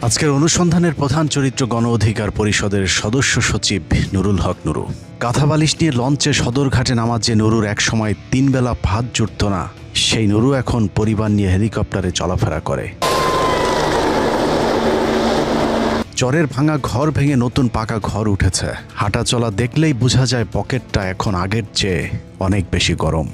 আজকের অনুসন্ধানের প্রধান চরিত্র গণ অধিকার পরিষদের সদস্য সচিব নুরুল হক নুরু। কাঁথা বালিশ নিয়ে লঞ্চে সদরঘাটে নামার যে নুরুর একসময় 3 বেলা ভাত জুটত না, সেই নুরু এখন পরিবার নিয়ে হেলিকপ্টারে চলাফেরা করে। চরের ভাঙা ঘর ভেঙে নতুন পাকা ঘর উঠেছে। হাঁটা চলা দেখলেই বোঝা যায় পকেটটা এখন আগের চেয়ে অনেক বেশি গরম।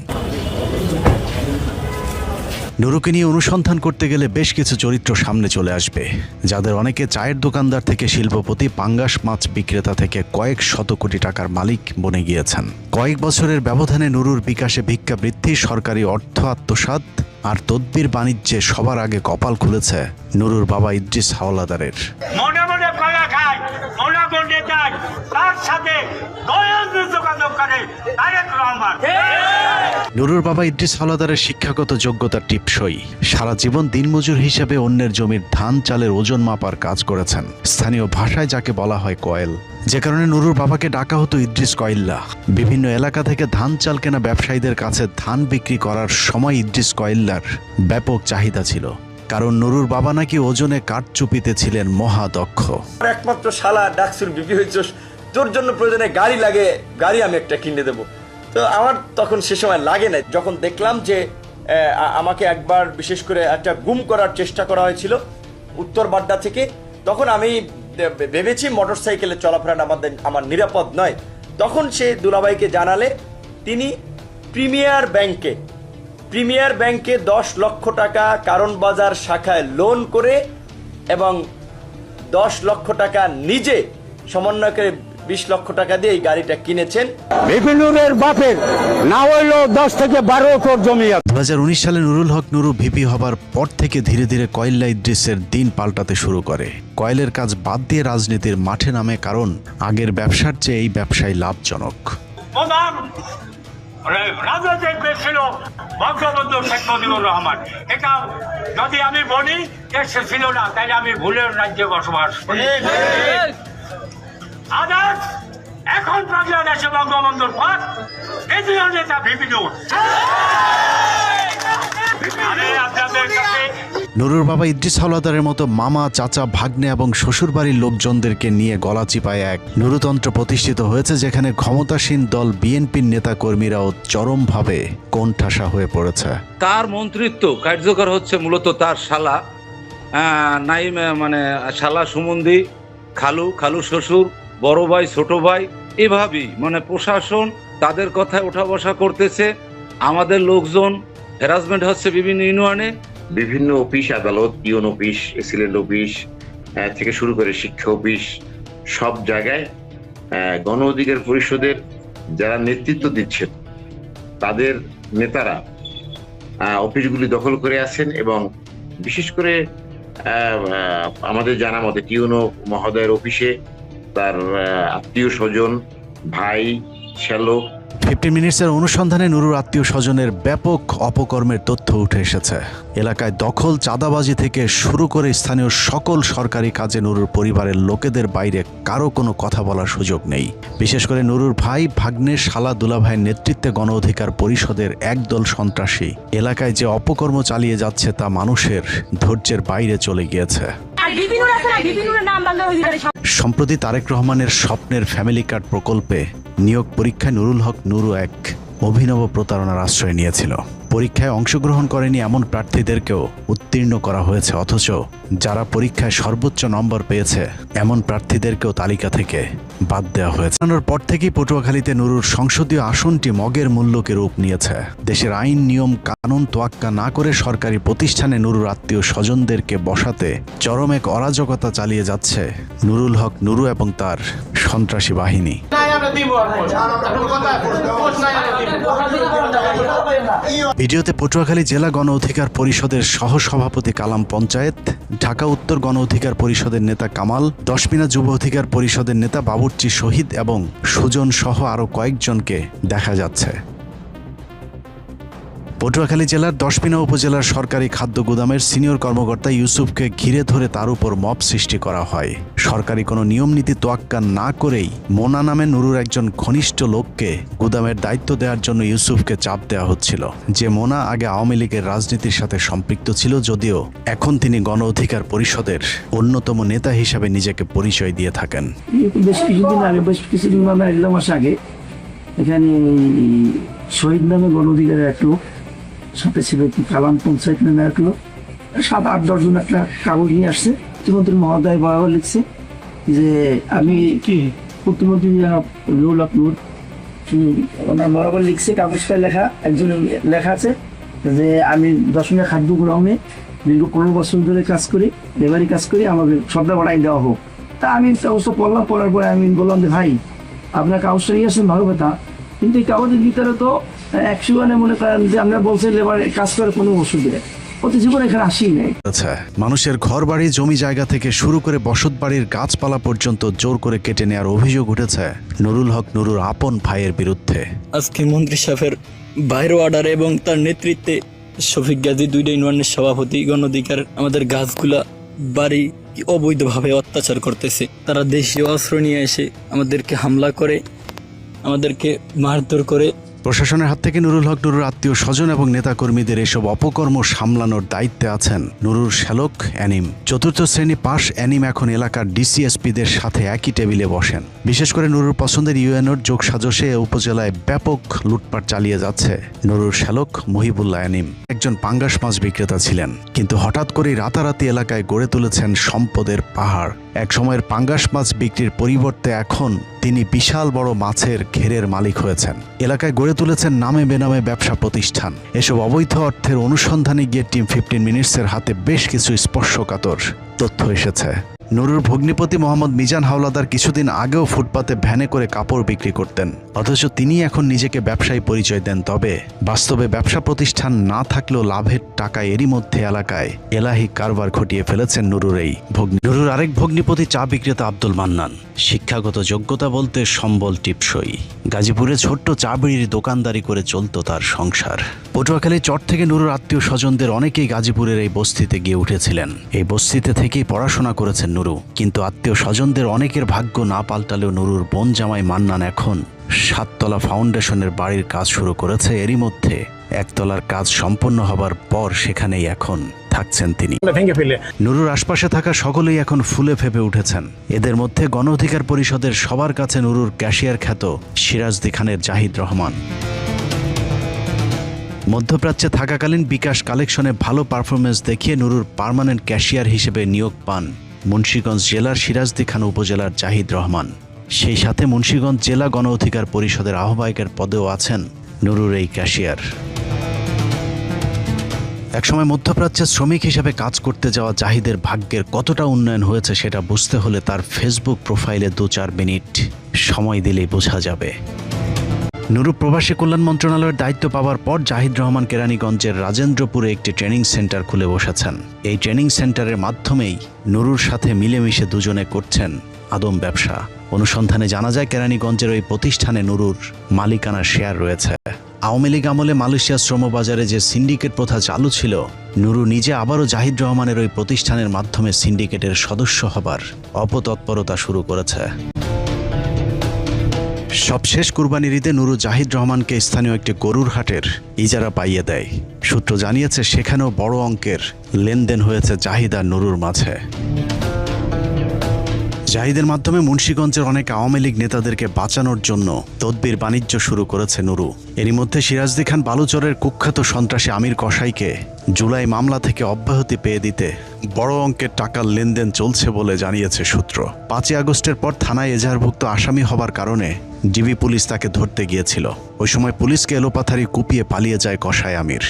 নুরুকে নিয়ে অনুসন্ধান করতে গেলে বেশ কিছু চরিত্র সামনে চলে আসবে, যাদের অনেকে চায়ের দোকানদার থেকে শিল্পপতি, পাঙ্গাস মাছ বিক্রেতা থেকে কয়েক শত কোটি টাকার মালিক বনে গিয়েছেন। কয়েক বছরের ব্যবধানে নুরুর বিকাশে ভিক্ষাবৃত্তি, সরকারি অর্থ আত্মসাৎ আর তদবির বাণিজ্যে সবার আগে কপাল খুলেছে নুরুর বাবা ইদ্রিস হাওলাদারের। নুরুর বাবা ইদ্রিস হাওলাদারের শিক্ষাগত যোগ্যতা টিপসই। সারা জীবন দিনমজুর হিসেবে অন্যের জমির ধান চালের ওজন মাপার কাজ করেছেন, স্থানীয় ভাষায় যাকে বলা হয় কয়েল, যে কারণে নুরুর বাবাকে ডাকা হতো ইদ্রিস কয়েল্লা। বিভিন্ন এলাকা থেকে ধান চাল কেনা ব্যবসায়ীদের কাছে ধান বিক্রি করার সময় ইদ্রিস কয়েল্লার ব্যাপক চাহিদা ছিল, কারণ নুরুর বাবা নাকি ওজনে কাঠচুপিতে ছিলেন মহাদক্ষ। একমাত্র শালা ডাকসুর বিপি হয়েছিস, তোর জন্য প্রয়োজনে গাড়ি লাগে, গাড়ি আমি একটা কিনে দেবো। তো আমার তখন সে সময় লাগে না। যখন দেখলাম যে আমাকে একবার বিশেষ করে একটা গুম করার চেষ্টা করা হয়েছিল উত্তর বাড্ডা থেকে, তখন আমি ভেবেছি মোটরসাইকেলে চলাফেরা আমার নিরাপদ নয়। তখন সে দুলাভাইকে জানালে তিনি প্রিমিয়ার ব্যাংকে 10 লক্ষ টাকা কারণ বাজার শাখায় লোন করে এবং 10 লক্ষ টাকা নিজে সমন্বয় করে 20 লক্ষ টাকা দিয়ে এই গাড়িটা কিনেছেন। ভিপিনুরের বাপের না হইলো 10 থেকে 12 একর জমি। 2019 সালে নুরুল হক নুরু ভিপি হবার পর থেকে ধীরে ধীরে কয়েল্লা ইদ্রিসের দিন পাল্টাতে শুরু করে। কয়েলের কাজ বাদ দিয়ে রাজনীতির মাঠে নামে, কারণ আগের ব্যবসার চেয়ে এই ব্যবসায় লাভজনক। রাজনৈতিক ছিল বঙ্গবন্ধু শেখ মুজিবুর রহমান। এটা যদি আমি বলি সে ছিল না, তাইলে আমি ভুলের রাজ্যে বসবাস করি। আদার্স এখন বাংলাদেশে বঙ্গবন্ধুর পর দ্বিতীয় নেতা ভিপিনুর। আমি আপনাদের কাছে নুরুর বাবা ইদ্রিস হাওলাদারের মতো মামা, চাচা, ভাগ্নে এবং শ্বশুরবাড়ির লোকজনদেরকে নিয়ে গলা চিপায় এক নুরুতন্ত্র প্রতিষ্ঠিত হয়েছে, যেখানে ক্ষমতাসীন দল বিএনপির নেতা কর্মীরাও চরমভাবে কোণঠাসা হয়ে পড়েছে। তার মন্ত্রিত্ব কার্যকর হচ্ছে মূলত তার শালা নাইম, মানে শালা সুমন্দি, খালু শ্বশুর, বড় ভাই, ছোট ভাই, এভাবেই মানে প্রশাসন তাদের কথায় ওঠা বসা করতেছে। আমাদের লোকজন হ্যারাসমেন্ট হচ্ছে বিভিন্ন ইউনিয়নে, বিভিন্ন অফিস আদালত, ইউন অফিস, এসিলেন্ট অফিস থেকে শুরু করে শিক্ষা অফিস, সব জায়গায় গণ অধিকার পরিষদের যারা নেতৃত্ব দিচ্ছেন তাদের নেতারা অফিসগুলি দখল করে আছেন। এবং বিশেষ করে আমাদের জানা মতে টিউনো মহোদয়ের অফিসে তার আত্মীয় স্বজন, ভাই, শ্যালক। 15 মিনিটসের অনুসন্ধানে নুরুর আত্মীয় স্বজনের ব্যাপক অপকর্মের তথ্য উঠে এসেছে। এলাকায় দখল, চাঁদাবাজি থেকে শুরু করে স্থানীয় সকল সরকারি কাজে নুরুর পরিবারের লোকেদের বাইরে কারো কোনো কথা বলার সুযোগ নেই। বিশেষ করে নুরুর ভাই, ভাগ্নে, শালা, দুলাভাইয়ের নেতৃত্বে গণ অধিকার পরিষদের একদল সন্ত্রাসী এলাকায় যে অপকর্ম চালিয়ে যাচ্ছে তা মানুষের ধৈর্যের বাইরে চলে গিয়েছে। সম্প্রতি তারেক রহমানের স্বপ্নের ফ্যামিলি কার্ড প্রকল্পে নিয়োগ পরীক্ষায় নুরুল হক নুরু এক অভিনব প্রতারণার আশ্রয় নিয়েছিল। পরীক্ষায় অংশগ্রহণ করেনি এমন প্রার্থীদেরকেও উত্তীর্ণ করা হয়েছে, অথচ যারা পরীক্ষায় সর্বোচ্চ নম্বর পেয়েছে এমন প্রার্থীদেরকেও তালিকা থেকে বাদ দেওয়া হয়েছে। পর থেকেই পটুয়াখালীতে নুরুর সংসদীয় আসনটি মগের মূল্যকে রূপ নিয়েছে। দেশের আইন, নিয়ম, কানুন তোয়াক্কা না করে সরকারি প্রতিষ্ঠানে নুরুর আত্মীয় স্বজনদেরকে বসাতে চরম এক অরাজকতা চালিয়ে যাচ্ছে নুরুল হক নুরু এবং তার সন্ত্রাসী বাহিনী। ভিডিওতে পটুয়াখালী জেলা গণ অধিকার পরিষদের সহসভাপতি কালাম পঞ্চায়েত, ঢাকা উত্তর গণ অধিকার পরিষদের নেতা কামাল, দশমিনা যুব অধিকার পরিষদের নেতা বাবুর্চি শহীদ এবং সুজন সহ আরো কয়েকজনকে দেখা যাচ্ছে। পটুয়াখালী জেলার দশপিনা উপজেলার সরকারি খাদ্য গুদামের সিনিয়র কর্মকর্তা ইউসুফকে ঘিরে ধরে তার উপর মব সৃষ্টি করা হয়। সরকারি কোনো নিয়ম নীতি তোয়াক্কা না করেই মোনা নামে নুরুর একজন ঘনিষ্ঠ লোককে গুদামের দায়িত্ব দেওয়ার জন্য ইউসুফকে চাপ দেওয়া হচ্ছিল। যে মোনা আগে আওয়ামী লীগের রাজনীতির সাথে সম্পৃক্ত ছিল, যদিও এখন তিনি গণ অধিকার পরিষদের অন্যতম নেতা হিসাবে নিজেকে পরিচয় দিয়ে থাকেন। বেশ কিছুদিন মানে 1 মাস আগে এখানে শহীদ নামে গণ অধিকারের এক লোক, সাথে ছিল কি কালাম পঞ্চায়েত নামে এক লোক, 7-8-10 জন একটা কাগজ নিয়ে আসছে। প্রতিমন্ত্রী মহোদয় বরাবর লিখছে যে আমি কি প্রতিমন্ত্রী রুল অফ নূর ওনার বরাবর লিখছে, কাগজটা লেখা, একজন লেখা আছে যে আমি দশমিয়া খাদ্য গ্রামে দীর্ঘ 15 বছর ধরে কাজ করি, লেবারি কাজ করি, আমাকে শব্দ বাড়াই দেওয়া হোক। তা আমি অবশ্য পড়লাম, পড়ার পরে আমি বললাম যে ভাই আপনার কাগজটা নিয়ে আসেন ভালো কথা, কিন্তু এই কাগজের ভিতরে তো 100 মনে করেন যে আমরা বলছি লেবার কাজ করে 15 বছর ধরে, প্রতি জীবন এখানে আসি নাই। আচ্ছা, মানুষের ঘর বাড়ি জমি জায়গা থেকে শুরু করে বসত বাড়ির গাছপালা পর্যন্ত জোর করে কেটে নেওয়ার অভিযোগ উঠেছে নুরুল হক নুরুর আপন ভাইয়ের বিরুদ্ধে। আজকে মন্ত্রী সাহেবের বাইরে অর্ডার এবং তার নেতৃত্বে শফিক গাজী 2 ইউনিয়নের সভাপতি গণ অধিকার আমাদের গাছগুলা বাড়ি অবৈধভাবে অত্যাচার করতেছে। তারা দেশীয় অস্ত্র নিয়ে এসে আমাদেরকে হামলা করে, আমাদেরকে মারধর করে। প্রশাসনের হাত থেকে নুরুল হক নুরুর আত্মীয় স্বজন এবং নেতাকর্মীদের এসব অপকর্ম সামলানোর দায়িত্বে আছেন নুরুর শ্যালক অ্যানিম। 4th শ্রেণী পাশ অ্যানিম এখন এলাকার ডিসিএসপিদের সাথে একই টেবিলে বসেন। বিশেষ করে নুরুর পছন্দের ইউএনওর যোগসাজশে উপজেলায় ব্যাপক লুটপাট চালিয়ে যাচ্ছে নুরুর শ্যালক মহিবুল্লাহ অ্যানিম। একজন পাঙ্গাস মাছ বিক্রেতা ছিলেন, কিন্তু হঠাৎ করেই রাতারাতি এলাকায় গড়ে তুলেছেন সম্পদের পাহাড়। এক সময়ের পাঙ্গাস মাছ বিক্রির পরিবর্তে এখন তিনি বিশাল বড় মাছের ঘেরের মালিক হয়েছেন। এলাকায় গড়ে তুলেছেন নামে বেনামে ব্যবসা প্রতিষ্ঠান। এসব অবৈধ অর্থের অনুসন্ধানে গিয়ে টিম 15 মিনিটসের হাতে বেশ কিছু স্পর্শকাতর তথ্য এসেছে। নুরুর ভগ্নিপতি মোহাম্মদ মিজান হাওলাদার কিছুদিন আগেও ফুটপাতে ভ্যানে করে কাপড় বিক্রি করতেন, অথচ তিনি এখন নিজেকে ব্যবসায়ী পরিচয় দেন। তবে বাস্তবে ব্যবসা প্রতিষ্ঠান না থাকলেও লাভের টাকা এরই মধ্যে এলাকায় এলাহি কারবার ঘটিয়ে ফেলেছেন নুরুর এই ভগ্নি। নুরুর আরেক ভগ্নিপতি চা বিক্রেতা আব্দুল মান্নান। শিক্ষাগত যোগ্যতা বলতে সম্বল টিপসই। গাজীপুরে ছোট্ট চা বিড়ির দোকানদারি করে চলত তার সংসার। পটুয়াখালী চর থেকে নুরুর আত্মীয় স্বজনদের অনেকেই গাজীপুরের এই বস্তিতে গিয়ে উঠেছিলেন। এই বস্তিতে থেকেই পড়াশোনা করেছেন নুরু, কিন্তু আত্মীয় স্বজনদের অনেকের ভাগ্য না পাল্টালেও নুরুর বোন জামাই মান্নান এখন 7 তলা ফাউন্ডেশনের বাড়ির কাজ শুরু করেছে। এরই মধ্যে 1 তলার কাজ সম্পন্ন হবার পর সেখানেই এখন থাকছেন তিনি। নুরুর আশপাশে থাকা সকলেই এখন ফুলে ফেপে উঠেছেন। এদের মধ্যে গণ অধিকার পরিষদের সবার কাছে নুরুর ক্যাশিয়ার খ্যাত সিরাজদি খানের জাহিদ রহমান। মধ্যপ্রাচ্যে থাকাকালীন বিকাশ কালেকশনে ভালো পারফরমেন্স দেখিয়ে নুরুর পার্মানেন্ট ক্যাশিয়ার হিসেবে নিয়োগ পান মুন্সিগঞ্জ জেলার সিরাজদি খান উপজেলার জাহিদ রহমান। সেই সাথে মুন্সিগঞ্জ জেলা গণ অধিকার পরিষদের আহ্বায়কের পদেও আছেন নুরুর এই ক্যাশিয়ার। একসময় মধ্যপ্রাচ্যের শ্রমিক হিসেবে কাজ করতে যাওয়া জাহিদের ভাগ্যের কতটা উন্নয়ন হয়েছে সেটা বুঝতে হলে তার ফেসবুক প্রোফাইলে 2-4 মিনিট সময় দিলেই বোঝা যাবে। নুরু প্রবাসী কল্যাণ মন্ত্রণালয়ের দায়িত্ব পাওয়ার পর জাহিদ রহমান কেরানীগঞ্জের রাজেন্দ্রপুরে একটি ট্রেনিং সেন্টার খুলে বসেছেন। এই ট্রেনিং সেন্টারের মাধ্যমেই নুরুর সাথে মিলেমিশে দুজনে করছেন আদম ব্যবসা। অনুসন্ধানে জানা যায় কেরানীগঞ্জের ওই প্রতিষ্ঠানে নুরুর মালিকানার শেয়ার রয়েছে। আওয়ামী লীগ আমলে মালয়েশিয়া শ্রমবাজারে যে সিন্ডিকেট প্রথা চালু ছিল, নুরু নিজে আবারও জাহিদ রহমানের ওই প্রতিষ্ঠানের মাধ্যমে সিন্ডিকেটের সদস্য হবার অপতৎপরতা শুরু করেছে। সবশেষ কুরবানির ঈদে নুরু জাহিদ রহমানকে স্থানীয় একটি গরুর হাটের ইজারা পাইয়ে দেয়। সূত্র জানিয়েছে সেখানেও বড় অঙ্কের লেনদেন হয়েছে জাহিদ আর নুরুর মাঝে। জাহিদের মাধ্যমে মুন্সিগঞ্জের অনেক আওয়ামী লীগ নেতাদেরকে বাঁচানোর জন্য তদবির বাণিজ্য শুরু করেছে নুরু। এরই মধ্যে সিরাজদি খান বালুচরের কুখ্যাত সন্ত্রাসী আমির কসাইকে জুলাই মামলা থেকে অব্যাহতি পেয়ে দিতে বড় অঙ্কের টাকার লেনদেন চলছে বলে জানিয়েছে সূত্র। 5 আগস্টের পর থানায় এজাহারভুক্ত আসামি হবার কারণে ডিবি পুলিশ তাকে ধরতে গিয়েছিল। ওই সময় পুলিশকে এলোপাথারি কুপিয়ে পালিয়ে যায় কসাই আমির।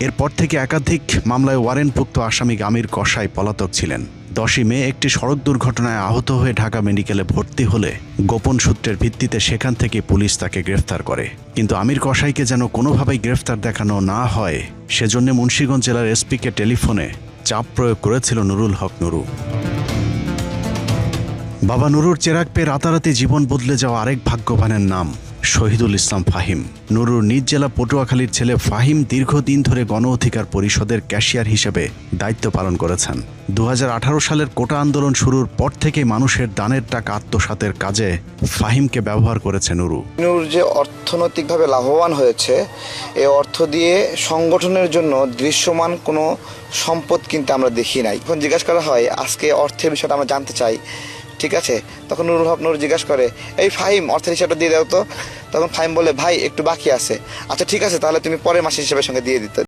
এরপর থেকে একাধিক মামলায় ওয়ারেন্টভুক্ত আসামি আমির কসাই পলাতক ছিলেন। 10ই মে একটি সড়ক দুর্ঘটনায় আহত হয়ে ঢাকা মেডিকেলে ভর্তি হলে গোপন সূত্রের ভিত্তিতে সেখান থেকে পুলিশ তাকে গ্রেফতার করে। কিন্তু আমির কসাইকে যেন কোনোভাবেই গ্রেফতার দেখানো না হয় সেজন্য মুন্সিগঞ্জ জেলার এসপিকে টেলিফোনে চাপ প্রয়োগ করেছিল নুরুল হক নুরু। বাবা নুরুর চেরাগ পেয়ে রাতারাতি জীবন বদলে যাওয়া আরেক ভাগ্যবানের নাম শহীদুল ইসলাম ফাহিম। নুরুর নিজ জেলা পটুয়াখালীর ছেলে ফাহিম দীর্ঘদিন ধরে গণ অধিকার পরিষদের ক্যাশিয়ার হিসেবে দায়িত্ব পালন করেছেন। 2018 সালের কোটা আন্দোলন শুরুর পর থেকে মানুষের দানের টাকা আত্মসাতের কাজে ফাহিমকে ব্যবহার করেছে নুরু। নুর যে অর্থনৈতিকভাবে লাভবান হয়েছে, এই অর্থ দিয়ে সংগঠনের জন্য দৃশ্যমান কোনো সম্পদ কিন্তু আমরা দেখি নাই। এখন জিজ্ঞাসা করা হয় আজকে অর্থের বিষয়টা আমরা জানতে চাই, ঠিক আছে, তখন নুরুল হক নূর জিজ্ঞাসা করে এই ফাহিম অর্থের হিসাবটা দিয়ে দাও তো। তখন ফাহিম বলে ভাই একটু বাকি আছে। আচ্ছা ঠিক আছে, তাহলে তুমি পরের মাসের হিসাবের সঙ্গে দিয়ে দিতে।